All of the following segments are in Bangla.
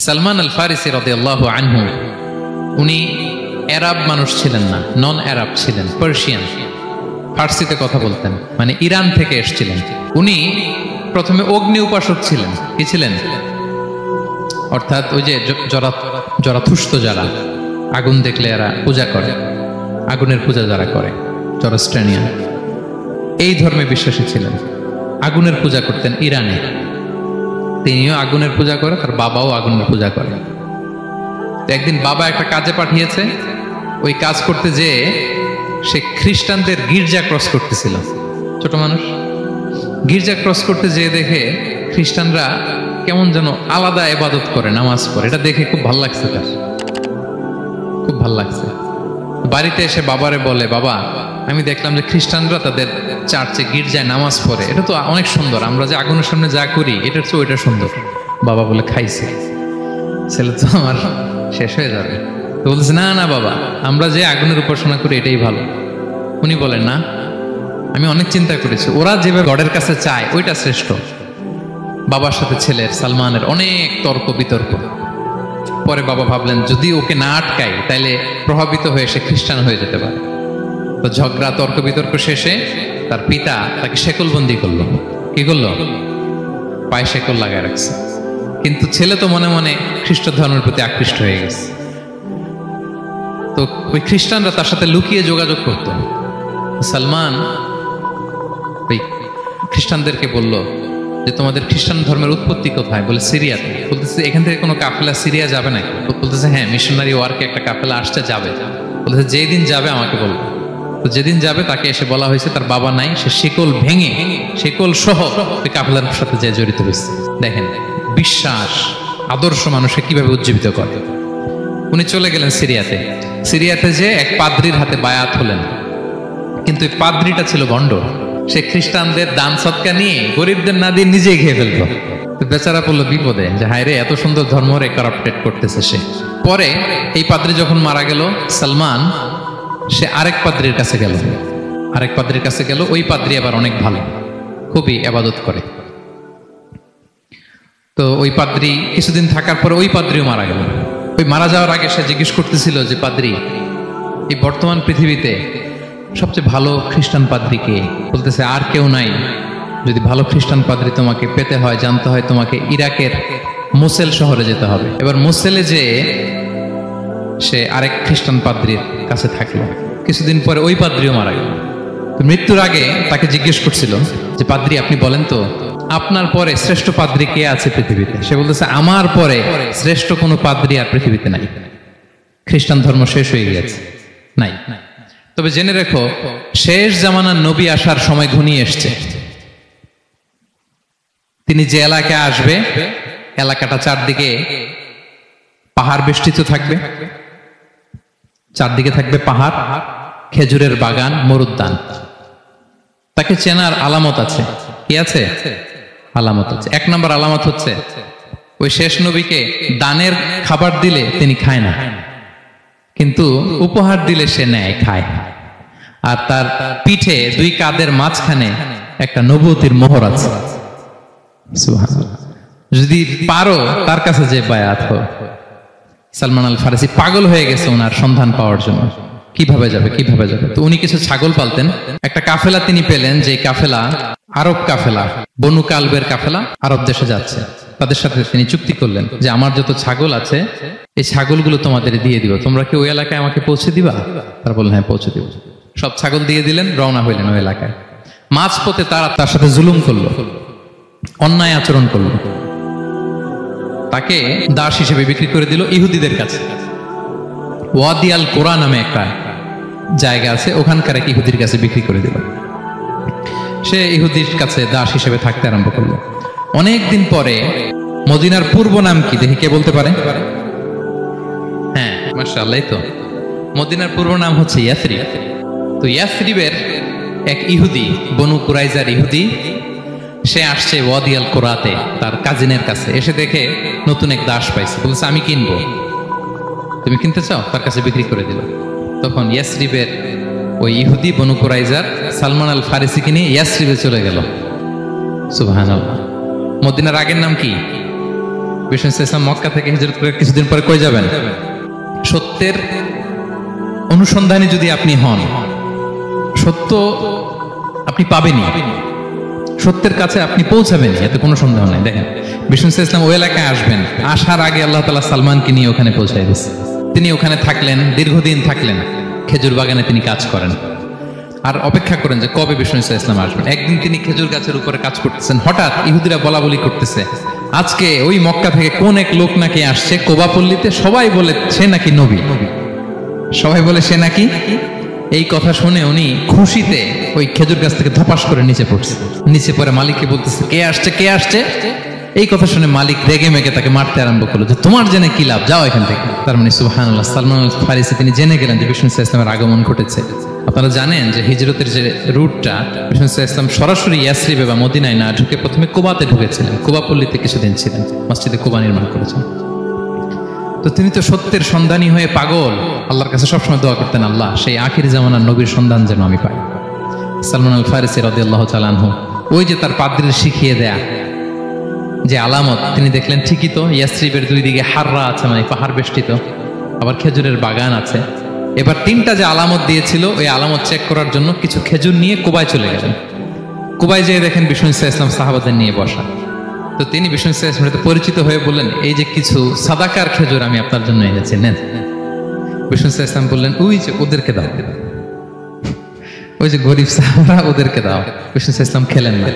সালমান আল ফারিসি রাদিয়াল্লাহু আনহু উনি আরব মানুষ ছিলেন না, নন আরব ছিলেন, পার্সিয়ান, ফার্সিতে কথা বলতেন, মানে ইরান থেকে এসেছিলেন। উনি প্রথমে অগ্নি উপাসক ছিলেন। কি ছিলেন? অর্থাৎ ওই যে জরাথুস্ত যারা আগুন দেখলে এরা পূজা করে, আগুনের পূজা যারা করে, জরস্ট্রেনিয়ান, এই ধর্মে বিশ্বাসী ছিলেন। আগুনের পূজা করতেন ইরানে। তিনিও আগুনের পূজা করে, তার বাবাও আগুনের পূজা করে। একদিন বাবা একটা কাজে পাঠিয়েছে, ওই কাজ করতে যেয়ে সে খ্রিস্টানদের গির্জা ক্রস করতেছিল। ছোট মানুষ গির্জা ক্রস করতে যেয়ে দেখে খ্রিস্টানরা কেমন যেন আলাদা ইবাদত করে, নামাজ পড়ে। এটা দেখে খুব ভালো লাগছে, তার খুব ভালো লাগছে। বাড়িতে এসে বাবারে বলে, বাবা আমি দেখলাম যে খ্রিস্টানরা তাদের চার্চে গির্জায় নামাজ পড়ে, এটা তো অনেক সুন্দর, আমরা যে আগুনের সামনে যা করি এটার চেয়ে ওইটা সুন্দর। বাবা বলে, খাইছে, ছেলে তো আমার শেষ হয়ে যাবে। তো বলছে, না না বাবা, আমরা যে আগুনের উপাসনা করি এটাই ভালো। উনি বলেন, না, আমি অনেক চিন্তা করেছি, ওরা যেভাবে গডের কাছে চায় ওইটা শ্রেষ্ঠ। বাবার সাথে ছেলের, সালমানের অনেক তর্ক বিতর্ক। পরে বাবা ভাবলেন, যদি ওকে না আটকাই তাইলে প্রভাবিত হয়ে সে খ্রিস্টান হয়ে যেতে পারে। তো ঝগড়া তর্ক বিতর্ক শেষে তার পিতা তাকে শেকলবন্দি করলো। কি করলো? পায়ে শেকল লাগায় রাখছে। কিন্তু ছেলে তো মনে মনে খ্রিস্ট ধর্মের প্রতি আকৃষ্ট হয়ে গেছে। তো ওই খ্রিস্টানরা তার সাথে লুকিয়ে যোগাযোগ করত। সালমান ওই খ্রিস্টানদেরকে বলল যে, তোমাদের খ্রিস্টান ধর্মের উৎপত্তি কোথায়? বলে, সিরিয়াতে। বলতেছে, এখান থেকে কোনো কাফেলা সিরিয়া যাবে নাকি? বলতেছে, হ্যাঁ, মিশনারি ওয়ার্কে একটা কাফেলা আসতে যাবে। বলতেছে, যেই দিন যাবে আমাকে বলবো। তো যেদিন যাবে তাকে এসে বলা হয়েছে তার বাবা নাই, সে শিকল ভেঙে, শিকল সহ ওই কাফেলার সাথে যে জড়িত হয়েছে। দেখেন বিশ্বাস, আদর্শ মানুষকে কিভাবে উজ্জীবিত করে। উনি চলে গেলেন সিরিয়াতে। সিরিয়াতে যে এক পাদ্রির হাতে বায়াত হলেন, কিন্তু এই পাদ্রিটা ছিল ভণ্ড। সে খ্রিস্টানদের দান সৎকা নিয়ে গরিবদের না দিয়ে নিজেই খেয়ে ফেলতো। তো বেচারা পড়লো বিপদে, যে হায় রে, এত সুন্দর ধর্ম রে কারাপ্টেড করতেছে সে। পরে এই পাদ্রি যখন মারা গেল, সালমান সে আরেক পাদ্রির কাছে গেল। আরেক পাদ্রির কাছে গেল। ওই পাদ্রি আবার অনেক ভালো, খুবই ইবাদত করে। তো ওই পাদ্রি কিছুদিন থাকার পরে ওই পাদ্রিও মারা গেল। ওই মারা যাওয়ার আগে সে জিজ্ঞেস করতেছিল যে, পাদ্রি, এই বর্তমান পৃথিবীতে সবচেয়ে ভালো খ্রিস্টান পাদ্রি কে? বলতেছে, আর কেউ নাই। যদি ভালো খ্রিস্টান পাদ্রি তোমাকে পেতে হয়, জানতে হয়, তোমাকে ইরাকের মোসেল শহরে যেতে হবে। এবার মোসেলে যে সে আরেক খ্রিস্টান পাদ্রির কাছে থাকলো। কিছুদিন পরে ওই পাদ্রিও মারা গেল। তো মৃত্যুর আগে তাকে জিজ্ঞেস করছিল যে, পাদ্রি আপনি বলেন তো, আপনার পরে শ্রেষ্ঠ পাদ্রি কে আছে পৃথিবীতে? সে বলতেছে, আমার পরে শ্রেষ্ঠ কোনো পাদ্রি আর পৃথিবীতে নাই। খ্রিস্টান ধর্ম শেষ হয়ে গিয়েছে, নাই। তবে জেনে রেখো, শেষ জামানার নবী আসার সময় ঘনিয়ে এসছে। তিনি যে এলাকায় আসবে, এলাকাটা চারদিকে পাহাড় বেষ্টিত থাকবে, চারদিকে থাকবে পাহাড়, খেজুরের বাগান, মরুদ্যান। তাকে চেনার আলামত আছে। কি আছে? আলামত আছে। এক নম্বর আলামত হচ্ছে, ওই শেষ নবীকে দানের খাবার দিলে তিনি খায় না, কিন্তু উপহার দিলে সে নেয়, খায়। আর তার পিঠে দুই কাঁধের মাঝখানে একটা নবুয়তির মোহর আছে। সুবহানাল্লাহ। যদি পারো তার কাছে যে বায়াত হও। সালমান আল ফারিসি পাগল হয়ে গেছে ওনার সন্ধান পাওয়ার জন্য। কিভাবে যাবে, কিভাবে যাবে? তো উনি কিছু ছাগল পালতেন। একটা কাফেলা তিনি পেলেন, যে কাফেলা আরব কাফেলা, বনু কালবের কাফেলা, আরব দেশে যাচ্ছে। তাদের সাথে তিনি চুক্তি করলেন যে, আমার যত ছাগল আছে এই ছাগলগুলো তোমাদের দিয়ে দিব, তোমরা কি ওই এলাকায় আমাকে পৌঁছে দিবা? তারা বললেন, হ্যাঁ, পৌঁছে দিব। সব ছাগল দিয়ে দিলেন, রওনা হইলেন ওই এলাকায়। মাঝপথে তারা তার সাথে জুলুম করলো, অন্যায় আচরণ করলো। তাকে দাস হিসেবে বিক্রি করে দিল ইহুদিদের কাছে। ওয়াদি আল কোরআন নামে একটা জায়গা আছে, ওখানকার এক ইহুদির কাছে বিক্রি করে দিল। সে ইহুদির কাছে দাস হিসেবে থাকতে আরম্ভ করলো। অনেকদিন পরে, মদিনার পূর্ব নাম কি দেখি কে বলতে পারে? হ্যাঁ, মাশাআল্লাহ, তো মদিনার পূর্ব নাম হচ্ছে ইয়াসরিব। তো ইয়াসরিবের এক ইহুদি, বনু কুরাইজার ইহুদি, সে আসছে ওয়াদি আল কোরাতে তার কাজিনের কাছে। এসে দেখে নতুন এক দাস পাইছে, বলছে, আমি কিনবো, তুমি কিনতে চাও? তার কাছে বিক্রি করে দিল। তখন ইয়াসরিবের ওই ইহুদি, বনু কুরাইজার, সালমান আল ফারিসিকে নিয়ে ইয়াসরিবে চলে গেল। সুবহানাল্লাহ। মদিনার আগের নাম কি? বিষ্ণু ইসলাম মক্কা থেকে হিজরত করে কিছুদিন পরে কই যাবেন? সত্যের অনুসন্ধানে যদি আপনি হন, সত্য আপনি পাবেনই, সত্যের কাছে আপনি পৌঁছাবেন, এতে কোনো সন্দেহ নেই। দেখেন বিষ্ণু ইসলাম ওই এলাকায় আসবেন, আসার আগে আল্লাহ তাআলা সালমানকে নিয়ে ওখানে পৌঁছায় দিয়েছে। তিনি ওখানে থাকলেন, দীর্ঘদিন থাকলেন, খেজুর বাগানে তিনি কাজ করেন আর অপেক্ষা করেন যে কবে বিষ্ণু ইসলাম আসবেন। একদিন তিনি খেজুর গাছের উপরে কাজ করতেছেন, হঠাৎ ইহুদিরা বলা বলি করতেছে, আজকে ওই মক্কা থেকে কোন এক লোক নাকি আসছে কোবা পল্লীতে, সবাই বলে সে নাকি নবী, সবাই বলে সে নাকি। এই কথা শুনে উনি খুশিতে ওই খেজুর গাছ থেকে ধপাস করে নিচে পড়ছে। নিচে পড়ে মালিককে বলতেছে, কে আসছে কে আসছে। এই কথা শুনে মালিক রেগে মেগে তাকে মারতে আরম্ভ করলো, যে তোমার জেনে কি লাভ, যাও এখান থেকে। তার মানে সুবহানাল্লাহ, সালমান আল ফারিসি তিনি জেনে গেলেন যে বিষ্ণু ইসলামের আগমন ঘটেছে। আপনারা জানেন যে হিজরতের যে রুটটা, বিষ্ণু ইসলাম সরাসরি ইয়াসরিবে বা মদিনায় না ঢুকে প্রথমে কুবাতে ঢুকেছিলেন, কুবা পল্লীতে কিছুদিন ছিলেন, মসজিদে কুবা নির্মাণ করেছেন। তো তিনি তো সত্যের সন্ধানী হয়ে পাগল, আল্লাহর কাছে সবসময় দোয়া করতেন, আল্লাহ সেই আখির জামানার নবীর সন্ধান যেন আমি পাই। সালমান আল ফারিসি রাদিয়াল্লাহু তাআলা আনহু, ওই যে তার পাদ্রীর শিখিয়ে দেয়া যে আলামত, তিনি দেখলেন ঠিকই তো ইয়াসরিবের দুই দিকে হাররা আছে, মানে পাহাড় বেষ্টিত, আবার খেজুরের বাগান আছে। এবার তিনটা যে আলামত দিয়েছিল, ওই আলামত চেক করার জন্য কিছু খেজুর নিয়ে কুবায় চলে গেলেন। কুবায় যেয়ে দেখেন বিষ্ণু ইসলাম সাহাবাদের নিয়ে বসা। তো তিনি বিষ্ণু ইসলামের সাথে পরিচিত হয়ে বললেন, এই যে কিছু সাদাকার খেজুর আমি আপনার জন্য এনেছি, নেন। বিষ্ণু ইসলাম বললেন, ওই যে ওদেরকে দাও, ওই যে গরিব সাহাবারা, ওদেরকে দাও। বিষ্ণু ইসলাম খেলেন না,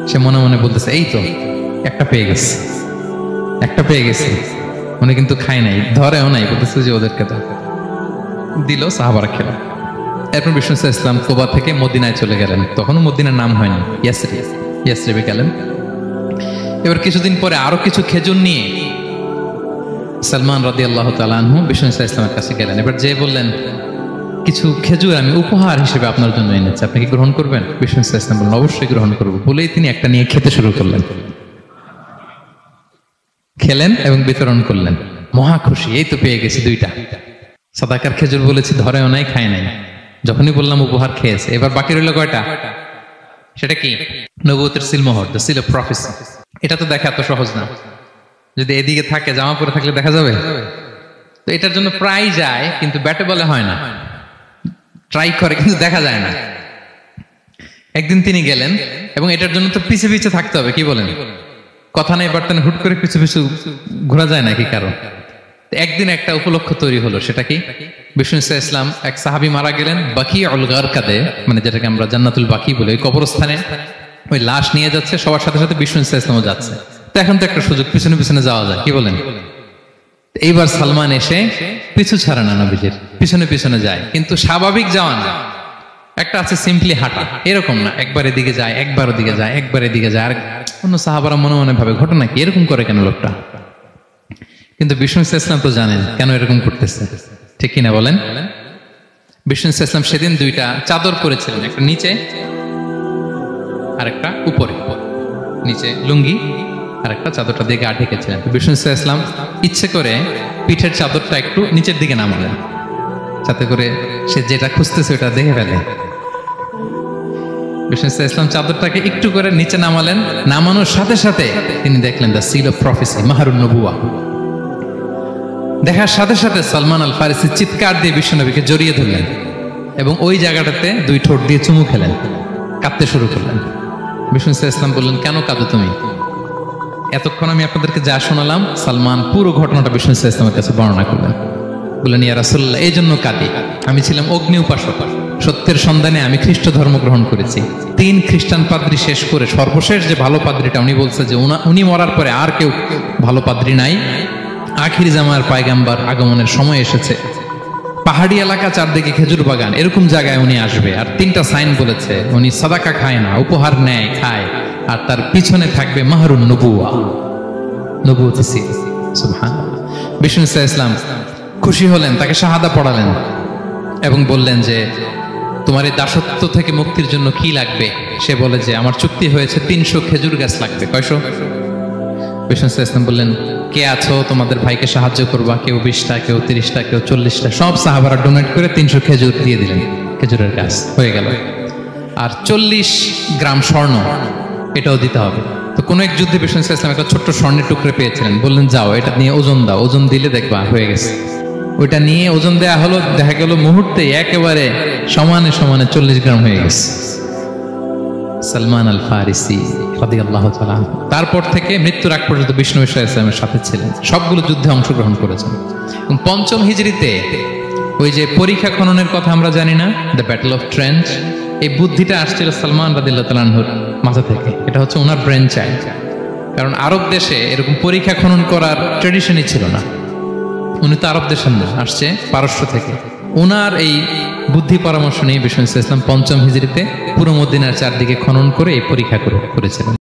সে মনে মনে বলতেছে, এই তো একটা পেয়ে গেছে, একটা পেয়ে গেছে। উনি কিন্তু খায় নাই, ধরেও নাই, বলতেছে যে ওদেরকে দাও। দিল, সাহাবারা খেল। এরপর বিষ্ণু ইসলাম কুবা থেকে মদিনায় চলে গেলেন। তখনও মদিনার নাম হয়নি, ইয়াসরিবে গেলেন। এবার কিছুদিন পরে আরো কিছু খেজুর নিয়ে সালমান রাদিয়াল্লাহু তাআলা আনহু বিষ্ণু ইসলামের কাছে গেলেন। এবার যে বললেন, কিছু খেজুর আমি উপহার হিসেবে আপনার জন্য এনেছি, আপনি কি গ্রহণ করবেন? বিষ্ণু ইসলাম বললেন, অবশ্যই গ্রহণ করব। বলেই তিনি একটা নিয়ে খেতে শুরু করলেন, খেলেন এবং বিতরণ করলেন। মহা খুশি, এই তো পেয়ে গেছি দুইটা সাদাকার খেজুর, বলেছি ধরেও নাই, খায় নাই। যখনই বললাম উপহার, খেয়েছে। এবার বাকি রইল কয়টা? সেটা কি? নবুয়তের সিলমোহর, দ্য সিল অফ প্রফেসি। এটা তো দেখা এত সহজ না, যদি এদিকে থাকে, জামা পরে থাকলে দেখা যাবে। তো এটার জন্য প্রায় যায়, কিন্তু ব্যাটে বলে হয় না, ট্রাই করে কিন্তু দেখা যায় না। একদিন তিনি গেলেন, এবং এটার জন্য তো পিছে পিছে থাকতে হবে, কি বলেন? কথা নেই বার্তা নেই, হুট করে পিছু পিছু ঘোরা যায় নাকি কারো? একদিন একটা উপলক্ষ তৈরি হলো, সেটা কি? বিষ্ণু ইসলাম, এক সাহাবী মারা গেলেন বাকিউল গারকাদে, মানে যেটাকে আমরা জান্নাতুল বাকি বলি, ওই কবরস্থানে ওই লাশ নিয়ে যাচ্ছে, সবার সাথে সাথে বিষ্ণু ইসলামও যাচ্ছে। তো এখন তো একটা সুযোগ, পিছনে পিছনে যাওয়া যায়, কি বলেন? এইবার সালমান এসে পিছু ছাড়ে না, নবীজির পিছনে পিছনে যায়, কিন্তু স্বাভাবিক যাওয়া না, একটা আছে সিম্পলি হাঁটা, এরকম না, একবার এদিকে যায়, একবার ওদিকে যায়, একবার এদিকে যায়। আর অন্য সাহাবারা মনে মনে ভাবে, ঘটনা কি, এরকম করে কেন লোকটা? কিন্তু বিষ্ণু ইসলাম তো জানেন কেন এরকম করতেছে, ঠিক কিনা বলেন? বিষ্ণু ইসলাম সেদিন দুইটা চাদর পরেছিলেন, একটা নিচে আর একটা উপরে, নিচে লুঙ্গি আর একটা চাদরটা দিয়ে গা ঢেকেছিলেন। বিষ্ণু ইসলাম ইচ্ছে করে পিঠের চাদরটা একটু নিচের দিকে নামালেন, যাতে করে সে যেটা খুঁজতেছে ওটা দেখে ফেলে। বিষ্ণু ইসলাম চাদরটাকে একটু করে নিচে নামালেন, নামানোর সাথে সাথে তিনি দেখলেন দ্য সিল অফ প্রফেসি, মাহরুন নবুয়া। দেখার সাথে সাথে সালমান আল ফারিসি চিৎকার দিয়ে বিশ্বনবীকে জড়িয়ে ধরলেন এবং ওই জায়গাটাতে দুই ঠোঁট দিয়ে চুমু খেলেন, কাঁদতে শুরু করলেন। বিষ্ণু ইসলাম বললেন, কেন কাঁদো তুমি? এতক্ষণ আমি আপনাদেরকে যা শোনালাম, সালমান পুরো ঘটনাটা বিষ্ণু ইসলামের কাছে বর্ণনা করলেন। বললেন, ইয়া রাসূলুল্লাহ, এই জন্য কাঁদি, আমি ছিলাম অগ্নি উপাসক, সত্যের সন্ধানে আমি খ্রিস্ট ধর্ম গ্রহণ করেছি। 3 খ্রিস্টান পাদ্রী শেষ করে সর্বশেষ যে ভালো পাদ্রীটা, উনি বলছে যে উনি মরার পরে আর কেউ ভালো পাদ্রী নাই, আখির জামার পায়গাম্বার আগমনের সময় এসেছে। পাহাড়ি এলাকা, চারদিকে খেজুর বাগান, এরকম জায়গায় উনি আসবে। আর 3টা সাইন বলেছে, উনি সাদাকা খায় না, উপহার নেয়, খায়, আর তার পিছনে থাকবে মাহরুন নবুয়া, নবুয়ত সিল। সুবহানাল্লাহ। বিষ্ণু ইসলাম খুশি হলেন, তাকে শাহাদা পড়ালেন এবং বললেন যে, তোমার এই দাসত্ব থেকে মুক্তির জন্য কি লাগবে? সে বলে যে, আমার চুক্তি হয়েছে 300 খেজুর গাছ লাগবে। কয়শো? বিষ্ণু ইসলাম বললেন, কে আছো তোমাদের ভাইকে সাহায্য করবা? কেউ 20টা, কেউ 30টা, কেউ 40টা। সব সাহাবারা ডোনেট করে 300 খেজুর দিয়ে দিলেন, খেজুরের গাছ হয়ে গেল। আর 40 গ্রাম স্বর্ণ, এটাও দিতে হবে। তো কোনো এক যুদ্ধে বিষ্ণু ইসলাম একটা ছোট্ট স্বর্ণের টুকরে পেয়েছিলেন, বললেন যাও এটা নিয়ে ওজন দাও, ওজন দিলে দেখবা হয়ে গেছে। ওইটা নিয়ে ওজন দেয়া হলো, দেখা গেল মুহূর্তে একেবারে সমানে সমানে 40 গ্রাম হয়ে গেছে। সালমান আল ফারিসি রাদিয়াল্লাহু তাআলা আনহু তারপর থেকে মৃত্যুর আগ পর্যন্ত বিষ্ণু ইসলামের সাথে ছিলেন, সবগুলো যুদ্ধে অংশগ্রহণ করেছেন। এবং 5ম হিজরিতে ওই যে পরীক্ষা খননের কথা আমরা জানি না, দ্য ব্যাটল অফ ট্রেঞ্চ, এই বুদ্ধিটা আসছিল সালমান রাদিয়াল্লাহু তাআলা আনহুর মাথা থেকে। এটা হচ্ছে ওনার ব্রেন চাইল্ড, কারণ আরব দেশে এরকম পরীক্ষা খনন করার ট্রেডিশনই ছিল না। উনি তো আরব দেশের না, আসছে পারস্য থেকে। ওনার এই বুদ্ধি পরামর্শ নিয়ে বিষ্ণু ইসলাম 5ম হিজরিতে পুরো মদিনার চারদিকে খনন করে এই পরীক্ষা করেছিলেন।